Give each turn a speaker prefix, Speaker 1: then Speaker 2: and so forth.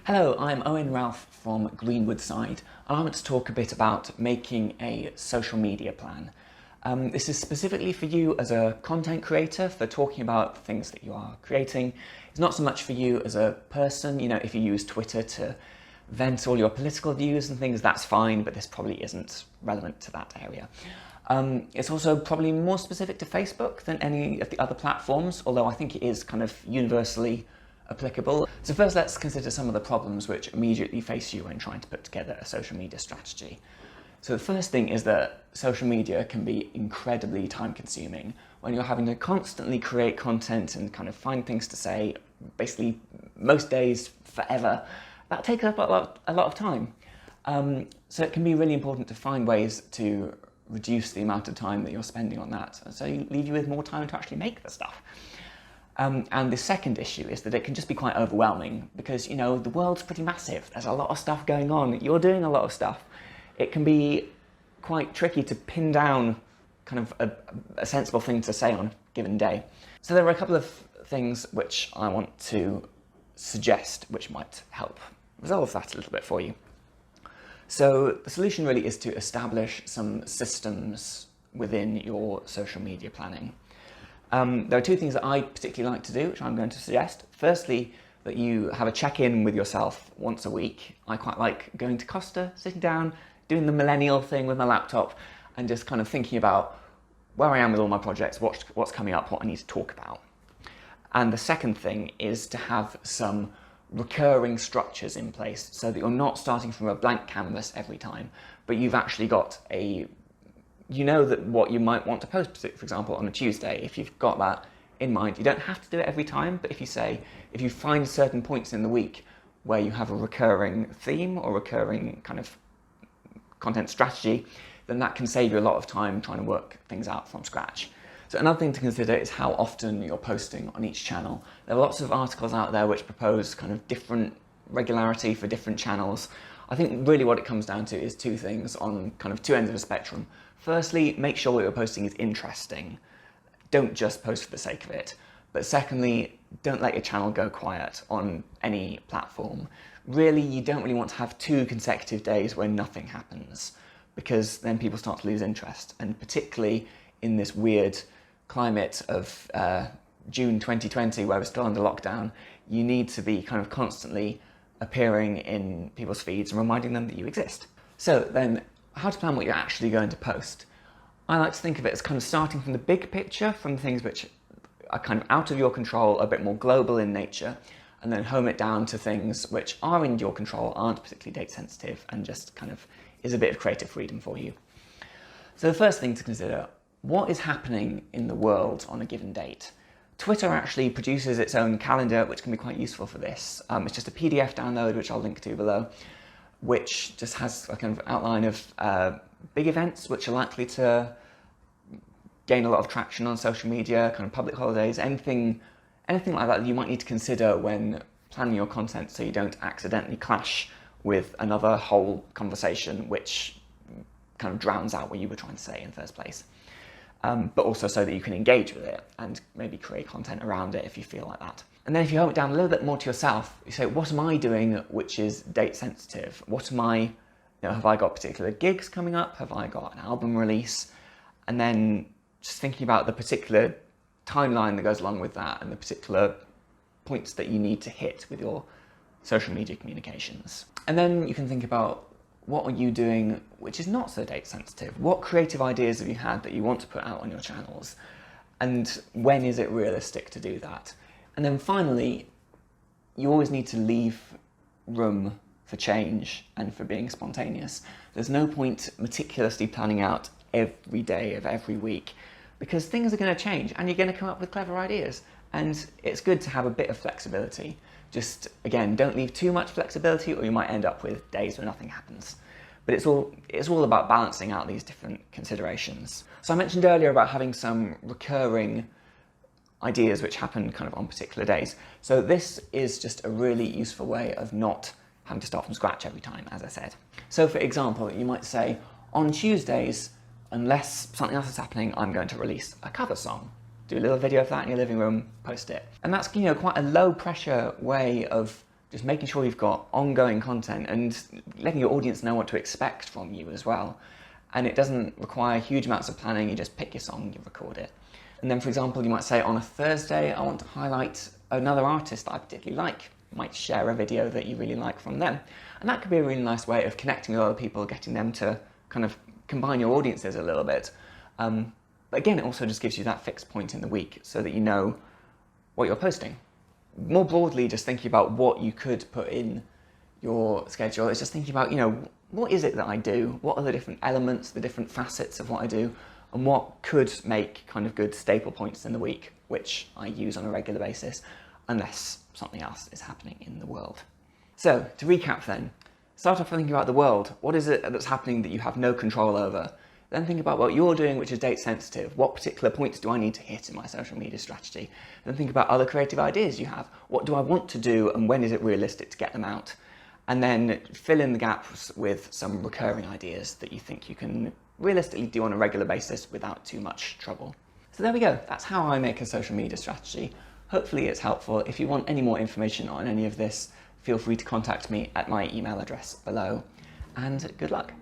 Speaker 1: Hello, I'm Owen Ralph from Greenwoodside, and I want to talk a bit about making a social media plan. This is specifically for you as a content creator, for talking about things that you are creating. It's not so much for you as a person. You know, if you use Twitter to vent all your political views and things, that's fine, but this probably isn't relevant to that area. It's also probably more specific to Facebook than any of the other platforms, although I think it is kind of universally applicable. So first, let's consider some of the problems which immediately face you when trying to put together a social media strategy. So the first thing is that social media can be incredibly time consuming when you're having to constantly create content and kind of find things to say, basically most days, forever. That takes up a lot of time. So it can be really important to find ways to reduce the amount of time that you're spending on that, so you leave you with more time to actually make the stuff. And the second issue is that it can just be quite overwhelming because, you know, the world's pretty massive. There's a lot of stuff going on. You're doing a lot of stuff. It can be quite tricky to pin down kind of a sensible thing to say on a given day. So there are a couple of things which I want to suggest which might help resolve that a little bit for you. So the solution really is to establish some systems within your social media planning. There are two things that I particularly like to do, which I'm going to suggest. Firstly, that you have a check-in with yourself once a week. I quite like going to Costa, sitting down, doing the millennial thing with my laptop, and just kind of thinking about where I am with all my projects, what's coming up, what I need to talk about. And the second thing is to have some recurring structures in place so that you're not starting from a blank canvas every time, but you've actually got you know that what you might want to post, for example, on a Tuesday. If you've got that in mind, you don't have to do it every time, but if you find certain points in the week where you have a recurring theme or recurring kind of content strategy, then that can save you a lot of time trying to work things out from scratch. So another thing to consider is how often you're posting on each channel. There are lots of articles out there which propose kind of different regularity for different channels. I think really what it comes down to is two things on kind of two ends of a spectrum. Firstly, make sure what you're posting is interesting. Don't just post for the sake of it. But secondly, don't let your channel go quiet on any platform. Really, you don't really want to have 2 consecutive days where nothing happens, because then people start to lose interest. And particularly in this weird climate of June 2020, where we're still under lockdown, you need to be kind of constantly appearing in people's feeds and reminding them that you exist. So then, how to plan what you're actually going to post. I like to think of it as kind of starting from the big picture, from things which are kind of out of your control, a bit more global in nature, and then home it down to things which are in your control, aren't particularly date sensitive, and just kind of is a bit of creative freedom for you. So the first thing to consider, what is happening in the world on a given date? Twitter actually produces its own calendar, which can be quite useful for this. It's just a PDF download, which I'll link to below, which just has a kind of outline of big events which are likely to gain a lot of traction on social media, kind of public holidays, anything like that you might need to consider when planning your content so you don't accidentally clash with another whole conversation which kind of drowns out what you were trying to say in the first place. But also so that you can engage with it and maybe create content around it if you feel like that. And then if you hone it down a little bit more to yourself, you say, what am I doing which is date sensitive? What am I, have I got particular gigs coming up? Have I got an album release? And then just thinking about the particular timeline that goes along with that and the particular points that you need to hit with your social media communications. And then you can think about, what are you doing which is not so date sensitive? What creative ideas have you had that you want to put out on your channels? And when is it realistic to do that? And then finally, you always need to leave room for change and for being spontaneous. There's no point meticulously planning out every day of every week, because things are going to change and you're going to come up with clever ideas. And it's good to have a bit of flexibility. Just, again, don't leave too much flexibility or you might end up with days where nothing happens. But it's all about balancing out these different considerations. So I mentioned earlier about having some recurring ideas which happen kind of on particular days. So this is just a really useful way of not having to start from scratch every time, as I said. So for example, you might say, on Tuesdays, unless something else is happening, I'm going to release a cover song. Do a little video of that in your living room, post it. And that's, quite a low pressure way of just making sure you've got ongoing content and letting your audience know what to expect from you as well. And it doesn't require huge amounts of planning. You just pick your song, you record it. And then, for example, you might say on a Thursday, I want to highlight another artist that I particularly like. You might share a video that you really like from them. And that could be a really nice way of connecting with other people, getting them to kind of combine your audiences a little bit. But again, it also just gives you that fixed point in the week so that you know what you're posting. More broadly, just thinking about what you could put in your schedule is just thinking about, what is it that I do? What are the different elements, the different facets of what I do? And what could make kind of good staple points in the week, which I use on a regular basis, unless something else is happening in the world. So, to recap then, start off thinking about the world. What is it that's happening that you have no control over? Then think about what you're doing, which is date sensitive. What particular points do I need to hit in my social media strategy? Then think about other creative ideas you have. What do I want to do and when is it realistic to get them out? And then fill in the gaps with some recurring ideas that you think you can realistically do on a regular basis without too much trouble. So there we go. That's how I make a social media strategy. Hopefully it's helpful. If you want any more information on any of this, feel free to contact me at my email address below. And good luck.